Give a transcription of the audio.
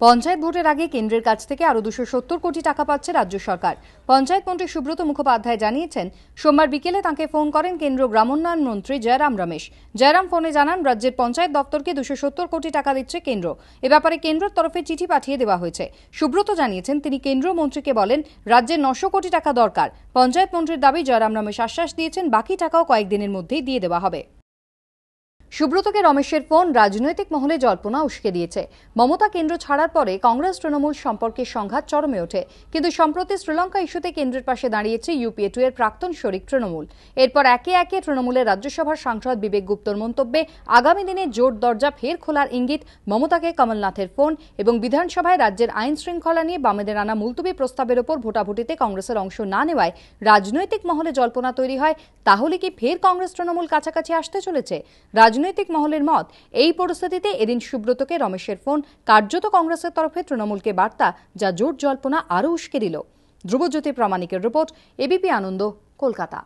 পঞ্চায়েত ভোটের আগে কেন্দ্রের কাছ থেকে আরো 270 কোটি টাকা পাচ্ছে রাজ্য সরকার। পঞ্চায়েত মন্ত্রী সুব্রত মুখোপাধ্যায় জানিয়েছেন, সোমবার বিকেলে তাঁকে ফোন করেন কেন্দ্র গ্রামোন্নয়ন মন্ত্রী জয়রাম রমেশ। জয়রাম ফোনে জানান, রাজ্যের পঞ্চায়েত দপ্তরকে 270 কোটি টাকা দিচ্ছে কেন্দ্র। এ ব্যাপারে কেন্দ্রের তরফে চিঠি পাঠিয়ে দেওয়া হয়েছে। সুব্রত জানিয়েছেন, তিনি কেন্দ্রীয় মন্ত্রীকে বলেন রাজ্যের 900 কোটি টাকা দরকার। পঞ্চায়েত মন্ত্রীর দাবি, জয়রাম রমেশ আশ্বাস দিয়েছেন বাকি টাকাও কয়েকদিনের মধ্যেই দিয়ে দেওয়া হবে। সুব্রতকে রমেশের ফোন রাজনৈতিক মহলে জল্পনা উস্কে দিয়েছে। মমতা কেন্দ্র ছাড়ার পরে কংগ্রেস তৃণমূল সম্পর্কের সংঘাত চরমে ওঠে, কিন্তু সম্প্রতি শ্রীলঙ্কা ইস্যুতে কেন্দ্রের পাশে দাঁড়িয়েছে ইউপিএ 2 এর প্রাক্তন শরিক তৃণমূল। এরপর একে একে তৃণমূলের রাজ্যসভার সাংসদ বিবেক গুপ্তর মন্তব্যে আগামী দিনে জোট দরজা ফের খোলার ইঙ্গিত মমতাকে কমলনাথের ফোন এবং বিধানসভায় রাজ্যের আইন শৃঙ্খলা নিয়ে বামেদের আনা মুলতবি প্রস্তাবের ওপর ভোটাভুটিতে কংগ্রেসের অংশ না নেওয়ায় রাজনৈতিক মহলে জল্পনা তৈরি হয়। তাহলে কি ফের কংগ্রেস তৃণমূল কাছাকাছি আসতে চলেছে? রাজনৈতিক মহলের মত, এই পরিস্থিতিতে এদিন সুব্রতকে রমেশের ফোন কার্যত কংগ্রেসের তরফে তৃণমূলকে বার্তা, যা জোট জল্পনা আরও উস্কে দিল। ধ্রুবজ্যোতি প্রামাণিকের রিপোর্ট, এবিপি আনন্দ, কলকাতা।